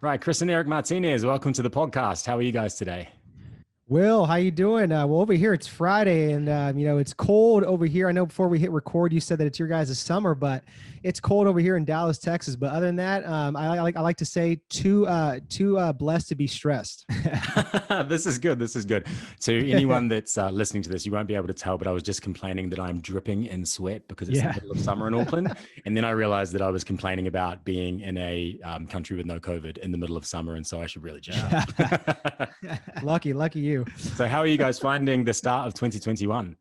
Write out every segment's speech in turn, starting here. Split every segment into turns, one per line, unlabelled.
Right, Chris and Eric Martinez, welcome to the podcast. How are you guys today?
Will, how you doing? Well, over here it's Friday, and it's cold over here. I know before we hit record, you said that it's your guys' summer, but it's cold over here in Dallas, Texas. But other than that, I like to say too blessed to be stressed.
This is good. This is good. To anyone that's listening to this, you won't be able to tell, but I was just complaining that I'm dripping in sweat because it's the middle of summer in Auckland. And then I realized that I was complaining about being in a country with no COVID in the middle of summer. And so I should really chill out.
Lucky you.
So how are you guys finding the start of 2021?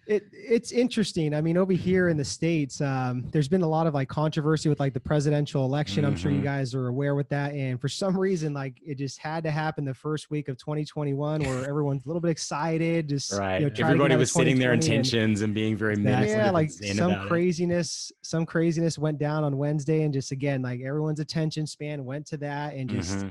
It's interesting. I mean, over here in the States, there's been a lot of like controversy with like the presidential election. I'm sure you guys are aware with that. And for some reason, like it just had to happen the first week of 2021 where everyone's a little bit excited. Just
right. Everybody was setting their intentions and being very
yeah, like some craziness went down on Wednesday, and just again, like everyone's attention span went to that, and just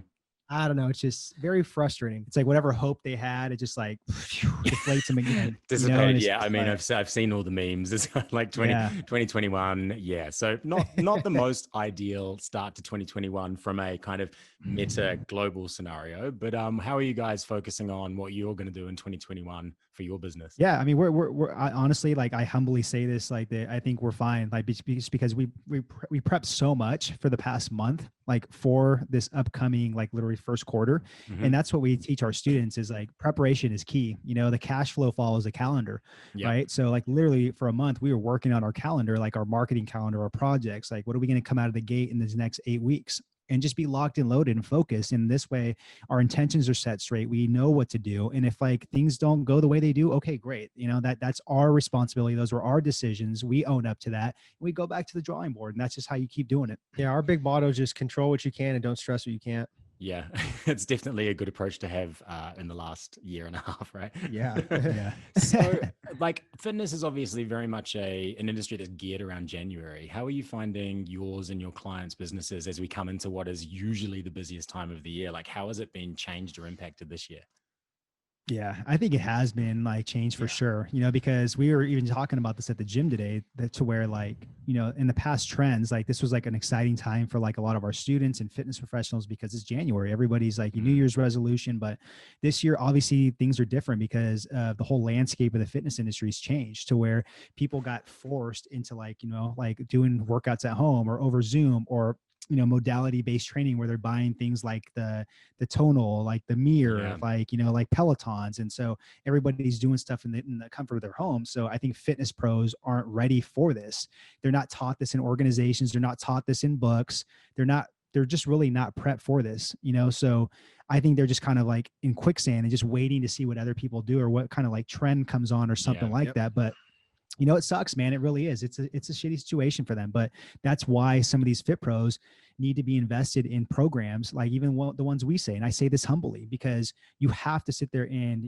I don't know. It's just very frustrating. It's like whatever hope they had, it just like deflates them again.
Dissipated. Yeah. I mean, I've seen all the memes. It's like 2021. Yeah. So not the most ideal start to 2021 from a kind of meta global scenario, but how are you guys focusing on what you're going to do in 2021 for your business?
Yeah. I mean, we're honestly, like, I humbly say this, like I think we're fine. Like just because we prepped so much for the past month, like for this upcoming, like literally first quarter. And that's what we teach our students is like preparation is key. The cash flow follows the calendar, right? So like literally for a month, we were working on our calendar, like our marketing calendar, our projects, like what are we going to come out of the gate in these next 8 weeks? And just be locked and loaded and focused. And this way our intentions are set straight. We know what to do. And if like things don't go the way they do, okay, great. That's our responsibility. Those were our decisions. We own up to that. We go back to the drawing board, and that's just how you keep doing it. Yeah. Our big motto is just control what you can and don't stress what you can't.
Yeah, it's definitely a good approach to have in the last year and a half, right?
Yeah.
So like fitness is obviously very much an industry that's geared around January. How are you finding yours and your clients' businesses as we come into what is usually the busiest time of the year? Like how has it been changed or impacted this year?
Yeah, I think it has been like changed for sure, because we were even talking about this at the gym today, that to where like, in the past trends, like this was like an exciting time for like a lot of our students and fitness professionals because it's January. Everybody's like New Year's resolution, but this year, obviously things are different because the whole landscape of the fitness industry has changed to where people got forced into like, like doing workouts at home or over Zoom or modality based training where they're buying things like the tonal, like the mirror, like Pelotons. And so everybody's doing stuff in the comfort of their home. So I think fitness pros aren't ready for this. They're not taught this in organizations. They're not taught this in books. They're just really not prepped for this, So I think they're just kind of like in quicksand and just waiting to see what other people do or what kind of like trend comes on or something like that. But it sucks, man. It really is. It's a shitty situation for them, but that's why some of these fit pros need to be invested in programs like even the ones we say. And I say this humbly because you have to sit there and,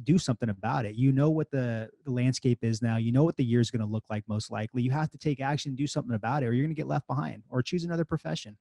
do something about it. What the landscape is now, what the year is going to look like. Most likely you have to take action, do something about it, or you're going to get left behind or choose another profession,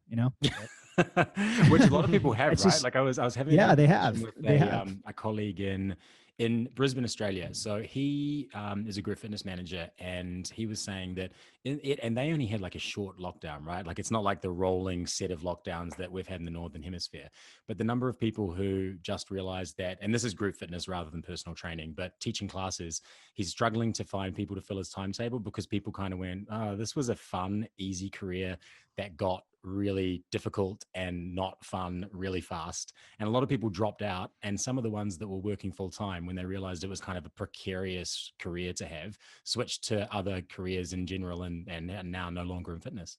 Which a lot of people have, right? Like I was having
they have
a colleague in Brisbane, Australia. So he is a group fitness manager, and he was saying that and they only had like a short lockdown, right? Like it's not like the rolling set of lockdowns that we've had in the Northern Hemisphere, but the number of people who just realized that, and this is group fitness rather than personal training, but teaching classes, he's struggling to find people to fill his timetable because people kind of went, oh, this was a fun, easy career that got really difficult and not fun really fast. And a lot of people dropped out, and some of the ones that were working full time when they realized it was kind of a precarious career to have switched to other careers in general and now no longer in fitness.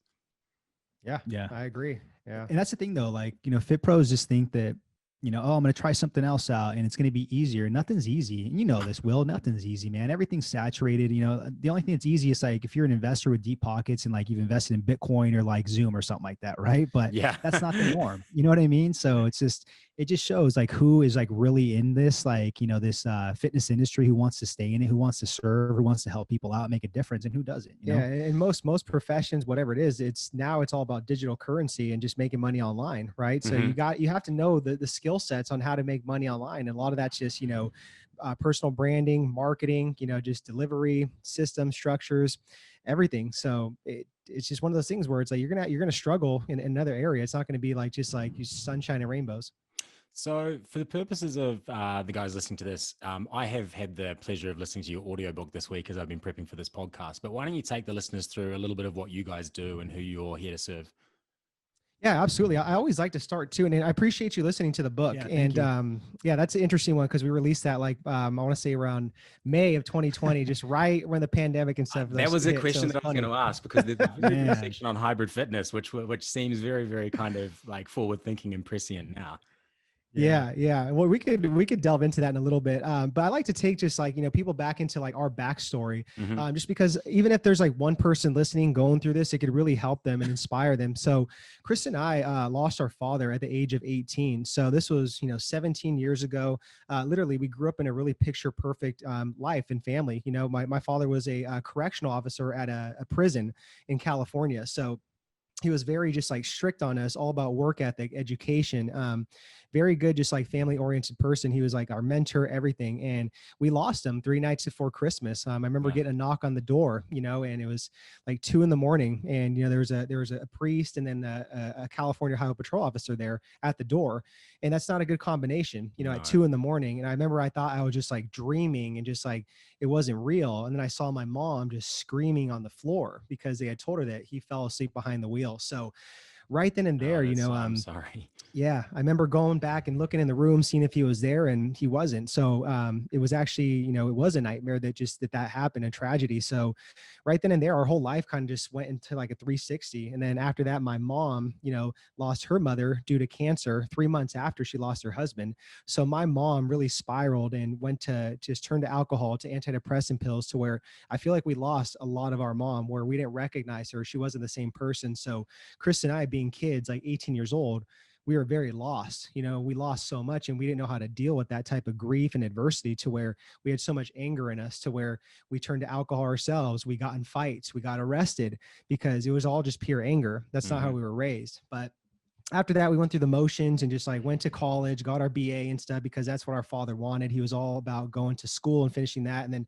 Yeah, I agree. Yeah. And that's the thing though, like, fit pros just think that, I'm going to try something else out and it's going to be easier. Nothing's easy. And this, Will, nothing's easy, man. Everything's saturated. The only thing that's easy is like if you're an investor with deep pockets and like you've invested in Bitcoin or like Zoom or something like that, right? But that's not the norm. You know what I mean? So it just shows like who is like really in this, like, this fitness industry, who wants to stay in it, who wants to serve, who wants to help people out, make a difference, and who doesn't. You know? And most professions, whatever it is, it's all about digital currency and just making money online, right? So you have to know the skill sets on how to make money online, and a lot of that's just
personal branding, marketing, just delivery, system structures, everything. So it's just one of those things where it's like you're gonna struggle in another area. It's not going to be like just like you sunshine and rainbows.
So, for the purposes of the guys listening to this, I have had the pleasure of listening to your audiobook this week as I've been prepping for this podcast. But why don't you take the listeners through a little bit of what you guys do and who you're here to serve?
Yeah, absolutely. I always like to start too. And I appreciate you listening to the book.
Yeah,
and yeah, that's an interesting one because we released that like, I want to say around May of 2020, just right when the pandemic and stuff.
That was a
hit,
question
so
that I was going to ask because there's a section on hybrid fitness, which seems very, very kind of like forward thinking and prescient now.
Yeah. Well, we could delve into that in a little bit. But I like to take just like, people back into like our backstory, just because even if there's like one person listening, going through this, it could really help them and inspire them. So Chris and I lost our father at the age of 18. So this was, 17 years ago. Literally, we grew up in a really picture perfect life and family. My father was a correctional officer at a prison in California. So he was very just like strict on us, all about work ethic, education, very good, just like family oriented person. He was like our mentor, everything. And we lost him 3 nights before Christmas. I remember getting a knock on the door, and it was like 2 a.m. And, there was a priest and then a California Highway Patrol officer there at the door. And that's not a good combination, at 2 a.m. And I remember I thought I was just like dreaming and just like, it wasn't real. And then I saw my mom just screaming on the floor because they had told her that he fell asleep behind the wheel. So right then and there,
I'm sorry.
Yeah, I remember going back and looking in the room, seeing if he was there, and he wasn't. So it was actually, it was a nightmare that happened, a tragedy. So right then and there, our whole life kind of just went into like a 360. And then after that, my mom, lost her mother due to cancer 3 months after she lost her husband. So my mom really spiraled and went to just turn to alcohol, to antidepressant pills, to where I feel like we lost a lot of our mom, where we didn't recognize her. She wasn't the same person. So Chris and I, being kids, like 18 years old, we were very lost. We lost so much and we didn't know how to deal with that type of grief and adversity, to where we had so much anger in us, to where we turned to alcohol ourselves. We got in fights, we got arrested because it was all just pure anger. That's not how we were raised. But after that, we went through the motions and just like went to college, got our BA and stuff, because that's what our father wanted. He was all about going to school and finishing that. And then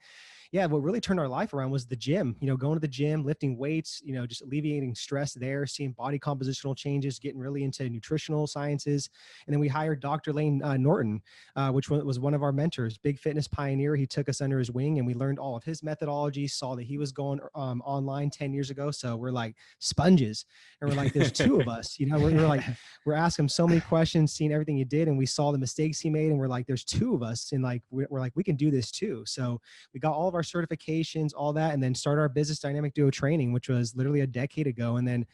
what really turned our life around was the gym, going to the gym, lifting weights, just alleviating stress there, seeing body compositional changes, getting really into nutritional sciences. And then we hired Dr. Lane Norton, which was one of our mentors, big fitness pioneer. He took us under his wing and we learned all of his methodology, saw that he was going online 10 years ago. So we're like sponges, and we're like, there's 2 of us, we're like, we're asking him so many questions, seeing everything he did. And we saw the mistakes he made. And we're like, there's 2 of us. And like, we're like, we can do this too. So we got all of our certifications, all that, and then started our business dynamic duo training, which was literally a decade ago. And then,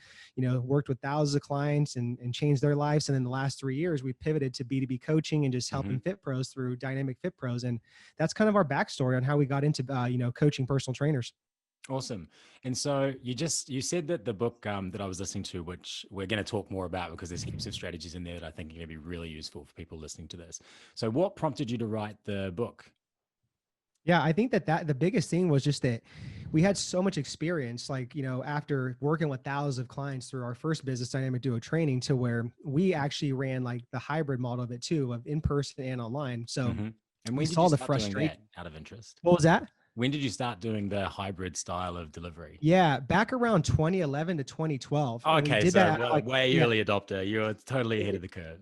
worked with thousands of clients and changed their lives. And then the last 3 years, we pivoted to B2B coaching and just helping fit pros through Dynamic Fit Pros. And that's kind of our backstory on how we got into, coaching personal trainers.
Awesome. And so you said that the book that I was listening to, which we're going to talk more about because there's heaps of strategies in there that I think are going to be really useful for people listening to this. So what prompted you to write the book?
Yeah, I think that the biggest thing was just that we had so much experience, like, after working with thousands of clients through our first business dynamic duo training, to where we actually ran like the hybrid model of it too, of in person and online. So
and we
saw the frustration
out of interest.
What was that?
When did you start doing the hybrid style of delivery?
Yeah, back around 2011 to 2012.
Okay, so way early adopter. You're totally ahead of the curve.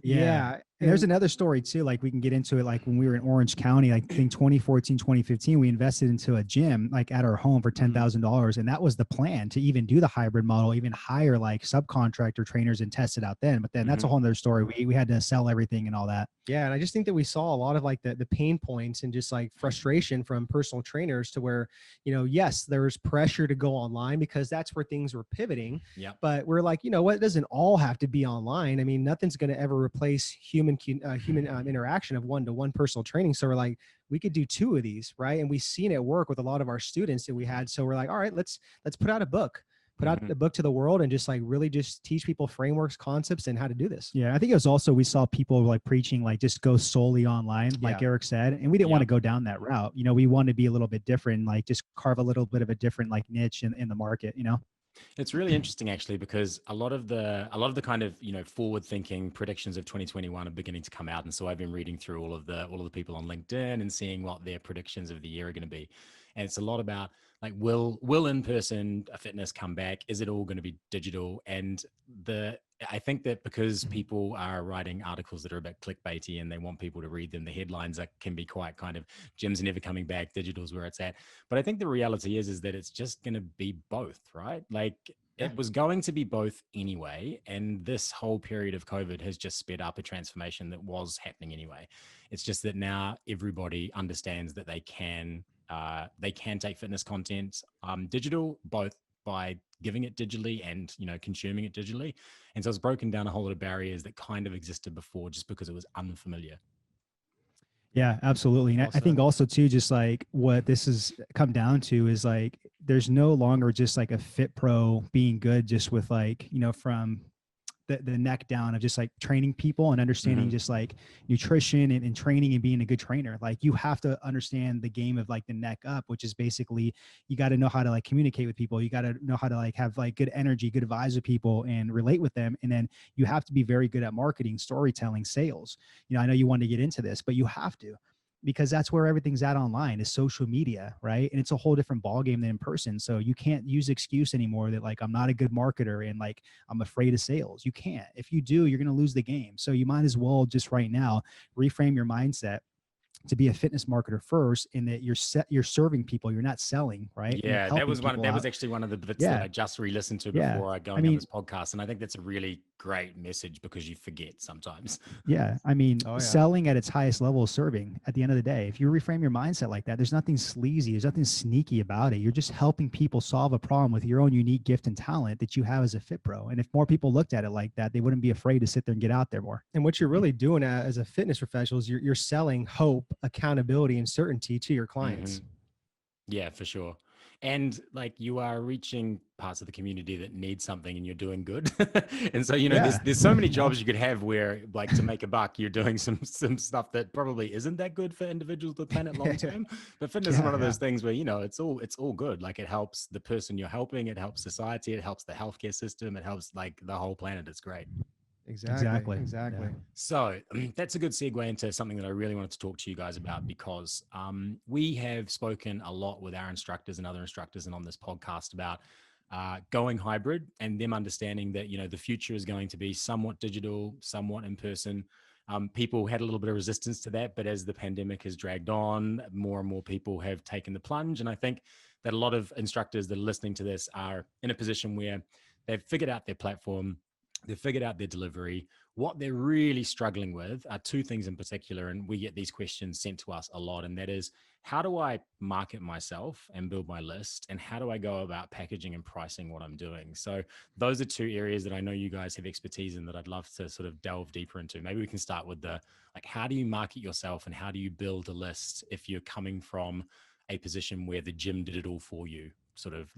Yeah.
And there's another story too, like we can get into it. Like when we were in Orange County, like I think 2014, 2015, we invested into a gym like at our home for $10,000. And that was the plan, to even do the hybrid model, even hire like subcontractor trainers and test it out then. But then that's a whole nother story. We had to sell everything and all that.
Yeah. And I just think that we saw a lot of like the pain points and just like frustration from personal trainers, to where, yes, there was pressure to go online because that's where things were pivoting.
Yeah.
But we're like, what, it doesn't all have to be online. I mean, nothing's going to ever replace human interaction of one-to-one personal training. So we're like, we could do 2 of these, right? And we've seen it work with a lot of our students that we had. So we're like, all right, let's put out a book. Put out the book to the world and just like really just teach people frameworks, concepts, and how to do this.
Yeah. I think it was also, we saw people like preaching, like just go solely online, like Eric said, and we didn't want to go down that route. We want to be a little bit different, like just carve a little bit of a different like niche in the market,
It's really interesting actually, because a lot of the kind of, forward thinking predictions of 2021 are beginning to come out. And so I've been reading through all of the people on LinkedIn and seeing what their predictions of the year are going to be. And it's a lot about like, will in-person fitness come back? Is it all going to be digital? And I think that because people are writing articles that are a bit clickbaity and they want people to read them, the headlines can be quite kind of, gyms never coming back, digital's where it's at. But I think the reality is that it's just going to be both, right? Like,
Yeah.
it was going to be both anyway. And this whole period of COVID has just sped up a transformation that was happening anyway. It's just that now everybody understands that they can take fitness content digital, both by giving it digitally and consuming it digitally. And so it's broken down a whole lot of barriers that kind of existed before just because it was unfamiliar.
Yeah, absolutely. And I think also too, just like what this has come down to is like, there's no longer just like a fit pro being good just with like, from the neck down of just like training people and understanding just like nutrition and training and being a good trainer. Like, you have to understand the game of like the neck up, which is basically, you got to know how to like communicate with people. You got to know how to like have like good energy, good vibes with people and relate with them. And then you have to be very good at marketing, storytelling, sales. I know you want to get into this, but you have to, because that's where everything's at online, is social media, right? And it's a whole different ballgame than in person. So you can't use excuse anymore that like, I'm not a good marketer and like, I'm afraid of sales. You can't. If you do, you're going to lose the game. So you might as well just right now reframe your mindset to be a fitness marketer first, in that you're serving people, you're not selling, right?
Yeah, that was actually one of the bits that I just re-listened to before going on this podcast. And I think that's a really great message, because you forget sometimes.
Yeah. I mean, selling at its highest level is serving at the end of the day. If you reframe your mindset like that, there's nothing sleazy, there's nothing sneaky about it. You're just helping people solve a problem with your own unique gift and talent that you have as a fit pro. And if more people looked at it like that, they wouldn't be afraid to sit there and get out there more.
And what you're really doing as a fitness professional is you're selling hope, accountability, and certainty to your clients.
Yeah, for sure. And like, you are reaching parts of the community that need something, and you're doing good. And so, there's so many jobs you could have where, like, to make a buck, you're doing some stuff that probably isn't that good for individuals to plan it long term. But fitness is one of those things where, it's all good. Like, it helps the person you're helping, it helps society, it helps the healthcare system, it helps like the whole planet. It's great.
Exactly.
Yeah.
So that's a good segue into something that I really wanted to talk to you guys about, because we have spoken a lot with our instructors and other instructors and on this podcast about going hybrid, and them understanding that, the future is going to be somewhat digital, somewhat in person. People had a little bit of resistance to that, but as the pandemic has dragged on, more and more people have taken the plunge. And I think that a lot of instructors that are listening to this are in a position where they've figured out their platform, they've figured out their delivery. What they're really struggling with are two things in particular, and we get these questions sent to us a lot, and that is, how do I market myself and build my list, and how do I go about packaging and pricing what I'm doing? So those are two areas that I know you guys have expertise in, that I'd love to sort of delve deeper into. Maybe we can start with how do you market yourself, and how do you build a list if you're coming from a position where the gym did it all for you? Sort of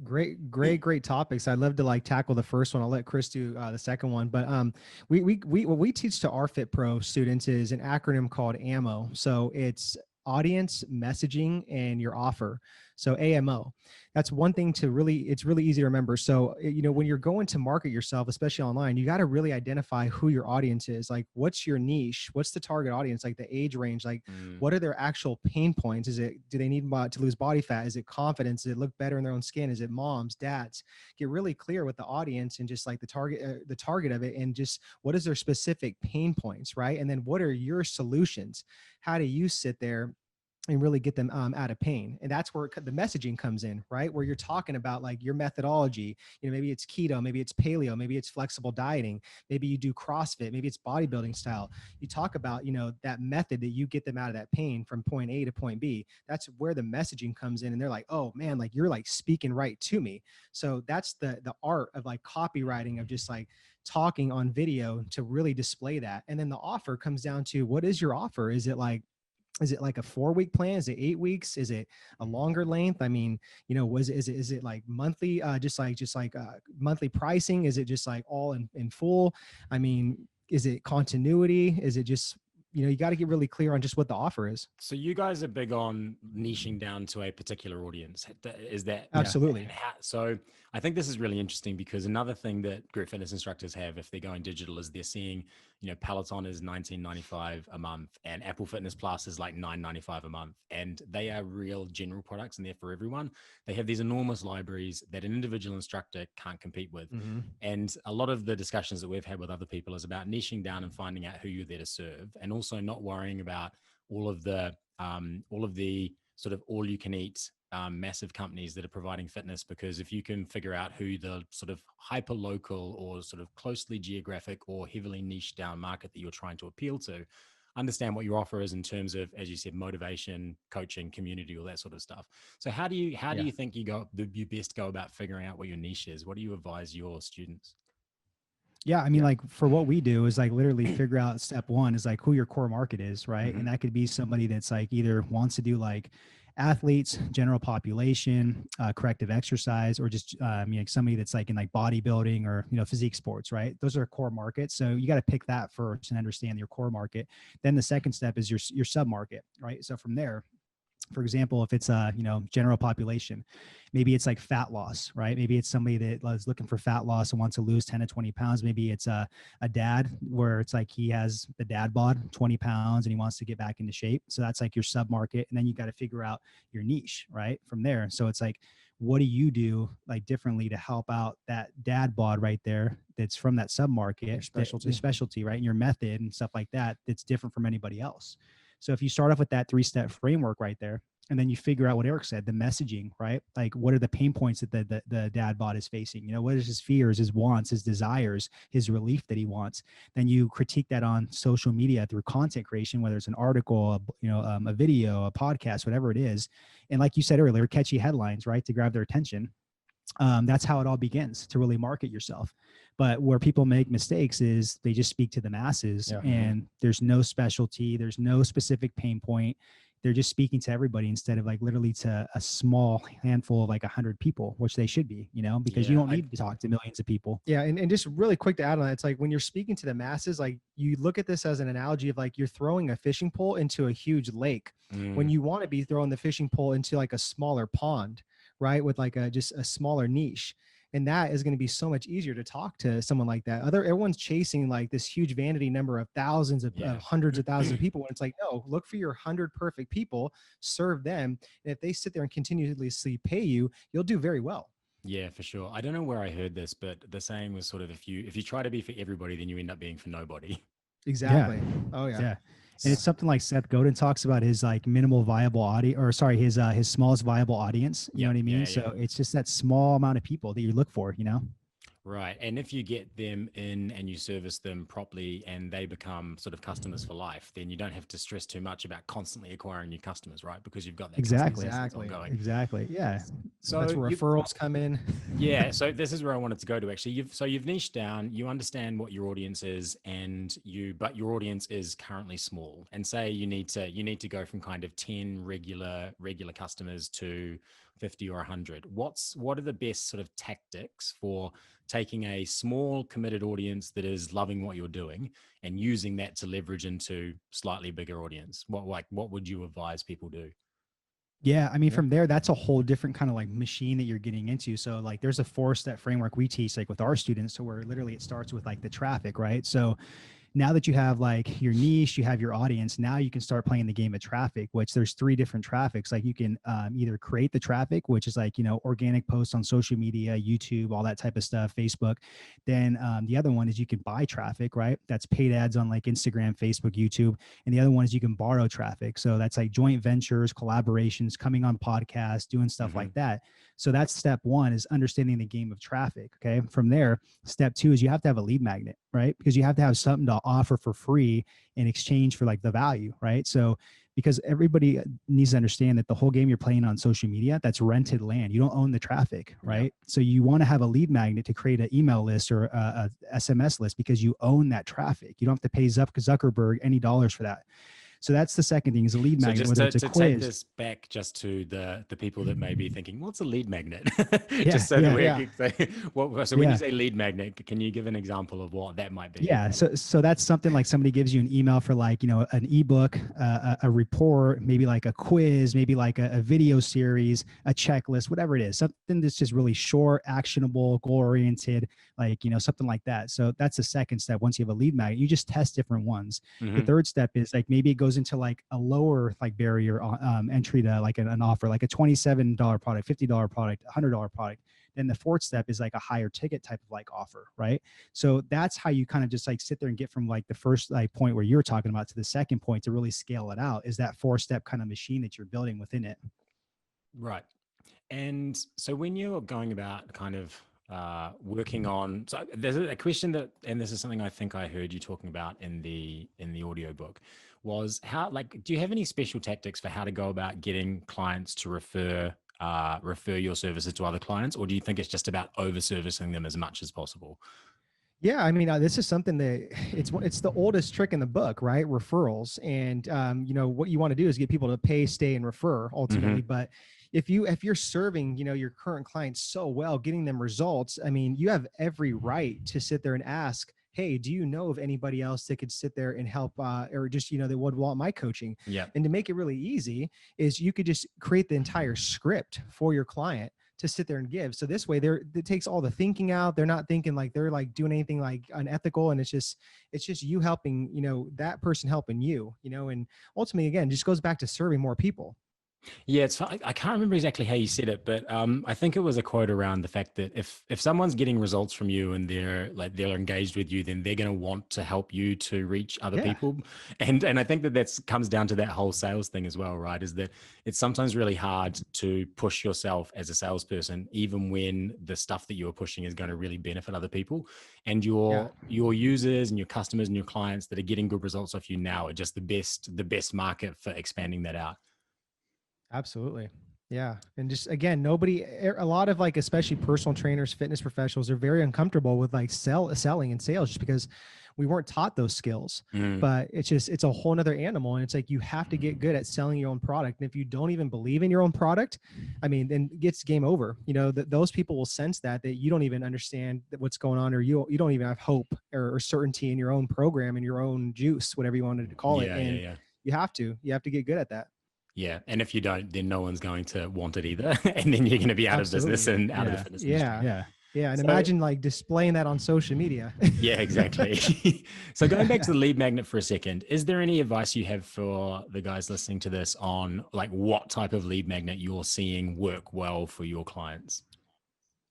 great topics. I'd love to like tackle the first one. I'll let Chris do the second one. But we what we teach to our Fit Pro students is an acronym called AMO. So it's audience, messaging, and your offer. So AMO. That's one thing it's really easy to remember. So, when you're going to market yourself, especially online, you got to really identify who your audience is. Like, what's your niche? What's the target audience? Like the age range, like what are their actual pain points? Do they need to lose body fat? Is it confidence? Does it look better in their own skin? Is it moms, dads? Get really clear with the audience and just like the target of it, and just what is their specific pain points, right? And then what are your solutions? How do you sit there and really get them out of pain? And that's where the messaging comes in, right? Where you're talking about like your methodology, maybe it's keto, maybe it's paleo, maybe it's flexible dieting, maybe you do CrossFit, maybe it's bodybuilding style. You talk about, that method that you get them out of that pain from point A to point B. That's where the messaging comes in. And they're like, oh man, like you're like speaking right to me. So that's the art of like copywriting, of just like talking on video to really display that. And then the offer comes down to, what is your offer? Is it like a 4-week plan? Is it 8 weeks? Is it a longer length? I mean, is it like monthly, just like monthly pricing? Is it just like all in full? I mean, is it continuity? Is it just, you got to get really clear on just what the offer is.
So you guys are big on niching down to a particular audience. Is that
absolutely?
So I think this is really interesting because another thing that group fitness instructors have if they're going digital is they're seeing, Peloton is $19.95 a month and Apple Fitness Plus is like $9.95 a month. And they are real general products and they're for everyone. They have these enormous libraries that an individual instructor can't compete with.
Mm-hmm.
And a lot of the discussions that we've had with other people is about niching down and finding out who you're there to serve, and also not worrying about all of the sort of all you can eat massive companies that are providing fitness, because if you can figure out who the sort of hyper local or sort of closely geographic or heavily niche down market that you're trying to appeal to, understand what your offer is in terms of, as you said, motivation, coaching, community, all that sort of stuff. So how do you think you best go about figuring out what your niche is? What do you advise your students?
Yeah, I mean, like for what we do is like literally figure out step one is like who your core market is, right?
Mm-hmm.
And that could be somebody that's like either wants to do like athletes, general population, corrective exercise, or just like somebody that's like in like bodybuilding or physique sports, right? Those are core markets. So you got to pick that first and understand your core market. Then the second step is your sub market, right? So from there, for example, if it's a general population, maybe it's like fat loss, right? Maybe it's somebody that is looking for fat loss and wants to lose 10 to 20 pounds. Maybe it's a dad where it's like he has the dad bod 20 pounds and he wants to get back into shape. So that's like your sub market. And then you got to figure out your niche right from there. So it's like, what do you do like differently to help out that dad bod right there that's from that sub market, specialty, right? And your method and stuff like that that's different from anybody else. So if you start off with that 3-step framework right there, and then you figure out what Eric said, the messaging, right? Like what are the pain points that the dad bod is facing? What is his fears, his wants, his desires, his relief that he wants? Then you critique that on social media through content creation, whether it's an article, a video, a podcast, whatever it is. And like you said earlier, catchy headlines, right? To grab their attention. That's how it all begins to really market yourself. But where people make mistakes is they just speak to the masses and there's no specialty. There's no specific pain point. They're just speaking to everybody instead of like literally to a small handful of like 100 people, which they should be, because you don't need to talk to millions of people.
Yeah. And just really quick to add on that, it's like when you're speaking to the masses, like you look at this as an analogy of like you're throwing a fishing pole into a huge lake when you want to be throwing the fishing pole into like a smaller pond, right? With like just a smaller niche. And that is going to be so much easier to talk to someone like that. Everyone's chasing like this huge vanity number of thousands of hundreds of thousands of people. And it's like, no, look for your 100 perfect people, serve them. And if they sit there and continuously pay you, you'll do very well.
Yeah, for sure. I don't know where I heard this, but the saying was sort of if you try to be for everybody, then you end up being for nobody.
Exactly.
Yeah.
Oh yeah.
And it's something like Seth Godin talks about his like minimal viable his smallest viable audience. You know what I mean? So it's just that small amount of people that you look for,
Right. And if you get them in and you service them properly and they become sort of customers for life, then you don't have to stress too much about constantly acquiring new customers, right? Because you've got that
Exactly. Yeah.
So that's where referrals come in.
Yeah. So this is where I wanted to go to actually. You've niched down, you understand what your audience is but your audience is currently small. And say you need to go from kind of 10 regular customers to 50 or 100. What are the best sort of tactics for taking a small committed audience that is loving what you're doing and using that to leverage into slightly bigger audience? What would you advise people do?
Yeah. I mean, from there, that's a whole different kind of like machine that you're getting into. So like there's a 4-step framework we teach like with our students. So where literally it starts with like the traffic, right? So now that you have like your niche, you have your audience, now you can start playing the game of traffic, which there's 3 different traffics. Like you can either create the traffic, which is like, organic posts on social media, YouTube, all that type of stuff, Facebook. Then the other one is you can buy traffic, right? That's paid ads on like Instagram, Facebook, YouTube. And the other one is you can borrow traffic. So that's like joint ventures, collaborations, coming on podcasts, doing stuff like that. So that's step 1 is understanding the game of traffic. Okay. From there, step 2 is you have to have a lead magnet, right? Because you have to have something to offer for free in exchange for like the value, right? So because everybody needs to understand that the whole game you're playing on social media, that's rented land. You don't own the traffic, right? Yeah. So you want to have a lead magnet to create an email list or a SMS list because you own that traffic. You don't have to pay Zuckerberg any dollars for that. So that's the second thing is a lead
So
magnet,
just
whether
to,
it's a
to take
quiz.
this back just to the people that may be thinking, what's a lead magnet?
Yeah,
Just so
yeah,
that we
yeah.
say, so when you
yeah.
say lead magnet, can you give an example of what that might be?
Yeah, so that's something like somebody gives you an email for like, you know, an ebook, a report, maybe like a quiz, maybe like a video series, a checklist, whatever it is, something that's just really short, actionable, goal oriented, like, you know, something like that. So that's the second step. Once you have a lead magnet, you just test different ones. The
Mhm.
third step is like maybe it goes into like a lower like barrier entry to like an offer, like a $27 product, $50 product, $100 product. Then the fourth step is like a higher ticket type of like offer, right? So that's how you kind of just like sit there and get from like the first like point where you're talking about to the second point to really scale it out, is that 4-step kind of machine that you're building within it.
Right. And so when you're going about kind of working on, so there's a question that, and this is something I think I heard you talking about in the audiobook, was how, like, do you have any special tactics for how to go about getting clients to refer your services to other clients, or do you think it's just about over servicing them as much as possible?
Yeah, I mean, this is something that it's the oldest trick in the book, right? Referrals, and you know what you want to do is get people to pay, stay, and refer ultimately. But if you're serving, you know, your current clients so well, getting them results, I mean, you have every right to sit there and ask, hey, do you know of anybody else that could sit there and help, or just, you know, that would want my coaching?
Yeah.
And to make it really easy, is you could just create the entire script for your client to sit there and give. So this way it takes all the thinking out. They're not thinking like they're like doing anything like unethical. And it's just you helping, you know, that person helping you, you know, and ultimately again, just goes back to serving more people.
Yeah, I can't remember exactly how you said it, but I think it was a quote around the fact that if someone's getting results from you and they're engaged with you, then they're going to want to help you to reach other
Yeah.
people, and I think that comes down to that whole sales thing as well, right? Is that it's sometimes really hard to push yourself as a salesperson, even when the stuff that you're pushing is going to really benefit other people, and your users and your customers and your clients that are getting good results off you now are just the best market for expanding that out.
Absolutely. Yeah. And just again, a lot of like, especially personal trainers, fitness professionals are very uncomfortable with like selling and sales just because we weren't taught those skills. But it's a whole nother animal. And it's like, you have to get good at selling your own product. And if you don't even believe in your own product, I mean, then it's game over. You know, those people will sense that you don't even understand what's going on, or you don't even have hope or certainty in your own program, in your own juice, whatever you wanted to call it. And you have to get good at that.
Yeah. And if you don't, then no one's going to want it either. And then you're going to be out of business and out of the fitness industry.
Yeah. And imagine like displaying that on social media.
Yeah, exactly. So going back to the lead magnet for a second, is there any advice you have for the guys listening to this on like what type of lead magnet you're seeing work well for your clients?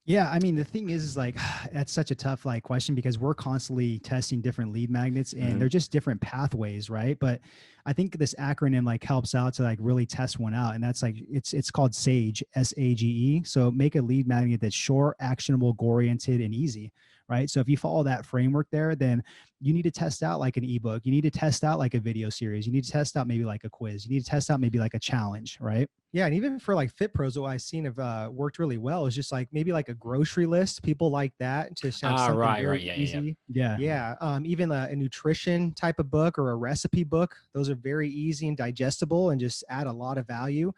Yeah, I mean, the thing is like, that's such a tough like question because we're constantly testing different lead magnets and they're just different pathways, right? But I think this acronym like helps out to like really test one out. And that's like, it's called SAGE, SAGE. So make a lead magnet that's short, actionable, goal-oriented, and easy, right? So if you follow that framework there, then you need to test out like an ebook. You need to test out like a video series. You need to test out maybe like a quiz. You need to test out maybe like a challenge, right?
Yeah, and even for like fit pros, what I've seen have worked really well is just like maybe like a grocery list. People like that to have something very easy. Yeah. Even a nutrition type of book or a recipe book. Those are very easy and digestible and just add a lot of value.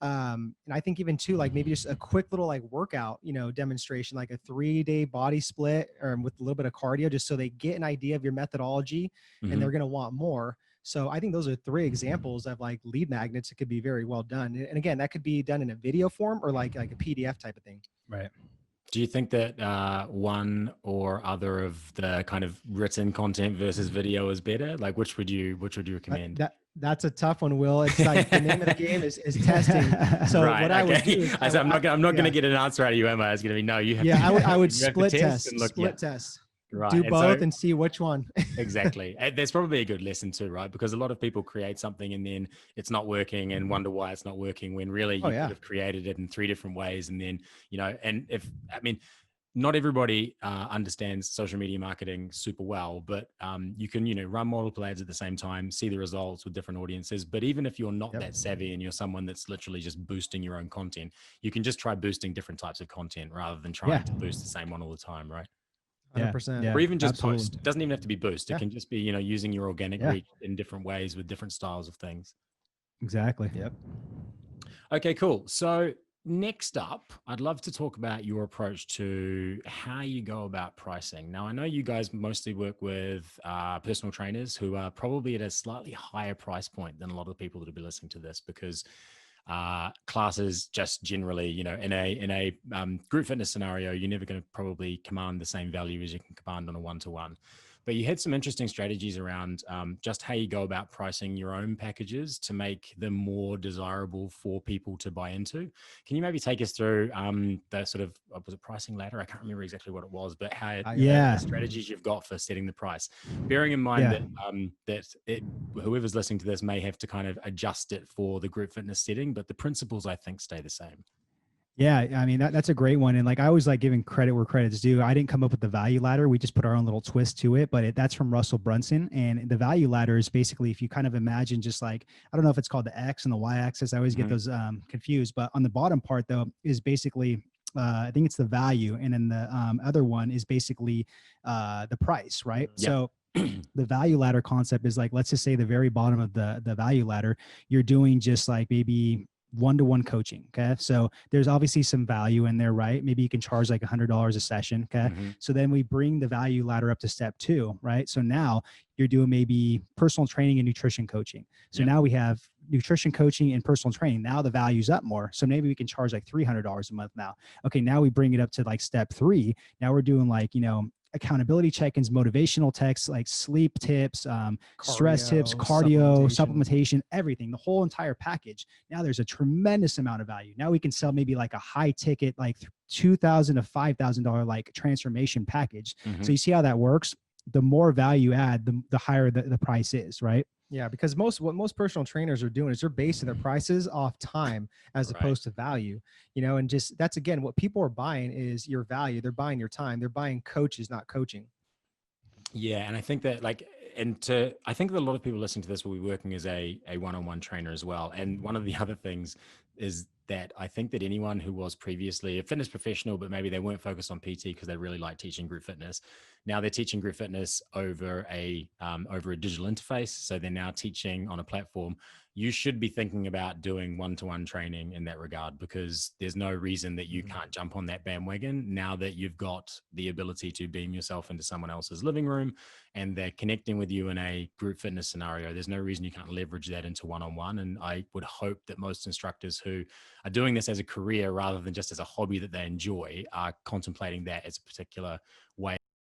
And I think even too, like maybe just a quick little like workout, you know, demonstration, like a 3-day body split or with a little bit of cardio, just so they get an idea of your methodology and they're going to want more. So I think those are 3 examples of like lead magnets that could be very well done. And again, that could be done in a video form or like a PDF type of thing.
Right.
Do you think that one or other of the kind of written content versus video is better? Like which would you recommend?
That's a tough one, Will. It's like the name of the game is testing. So
right,
what I would do is
I'm not going to get an answer out of you, am I? It's going to be no. You have
to, I would
you
split test, test. Right. Do both and see which one.
Exactly. There's probably a good lesson too, right? Because a lot of people create something and then it's not working and wonder why it's not working when really you could have created it in 3 different ways. And then, you know, and not everybody understands social media marketing super well, but you can, you know, run multiple ads at the same time, see the results with different audiences. But even if you're not that savvy and you're someone that's literally just boosting your own content, you can just try boosting different types of content rather than trying to boost the same one all the time, right?
100%.
Yeah,
or even just
absolutely.
post. It doesn't even have to be boost. It
Yeah.
can just be, using your organic
Yeah.
reach in different ways with different styles of things.
Exactly.
Yep.
Okay, cool. So next up, I'd love to talk about your approach to how you go about pricing. Now, I know you guys mostly work with personal trainers who are probably at a slightly higher price point than a lot of the people that will be listening to this, because classes just generally, in a group fitness scenario, you're never going to probably command the same value as you can command on a one-to-one. But you had some interesting strategies around just how you go about pricing your own packages to make them more desirable for people to buy into. Can you maybe take us through the sort of, was it pricing ladder? I can't remember exactly what it was, but how the strategies you've got for setting the price, bearing in mind that whoever's listening to this may have to kind of adjust it for the group fitness setting, but the principles I think stay the same.
Yeah, I mean that's a great one, and like I always like giving credit where credit's due. I didn't come up with the value ladder; we just put our own little twist to it. But that's from Russell Brunson, and the value ladder is basically, if you kind of imagine, just like, I don't know if it's called the X and the Y axis. I always get those confused. But on the bottom part though is basically, I think it's the value, and then the other one is basically the price, right?
Yep.
So the value ladder concept is like, let's just say the very bottom of the value ladder, you're doing just like maybe one-to-one coaching. Okay. So there's obviously some value in there, right? Maybe you can charge like $100 a session. Okay. So then we bring the value ladder up to step 2, right? So now you're doing maybe personal training and nutrition coaching. So now we have nutrition coaching and personal training. Now the value's up more. So maybe we can charge like $300 a month now. Okay. Now we bring it up to like step 3. Now we're doing like, accountability check-ins, motivational texts, like sleep tips, stress tips, cardio, supplementation, everything, the whole entire package. Now there's a tremendous amount of value. Now we can sell maybe like a high ticket, like $2,000 to $5,000 like transformation package. So you see how that works? The more value add, the higher the price is, right?
Yeah, because what most personal trainers are doing is they're basing their prices off time as opposed to value, and just that's again what people are buying is your value. They're buying your time. They're buying coaches, not coaching.
Yeah, and I think that I think that a lot of people listening to this will be working as a one-on-one trainer as well. And one of the other things is that I think that anyone who was previously a fitness professional, but maybe they weren't focused on PT because they really like teaching group fitness, now they're teaching group fitness over a digital interface. So they're now teaching on a platform. You should be thinking about doing one-to-one training in that regard, because there's no reason that you can't jump on that bandwagon now that you've got the ability to beam yourself into someone else's living room and they're connecting with you in a group fitness scenario. There's no reason you can't leverage that into one-on-one. And I would hope that most instructors who are doing this as a career rather than just as a hobby that they enjoy are contemplating that as a particular way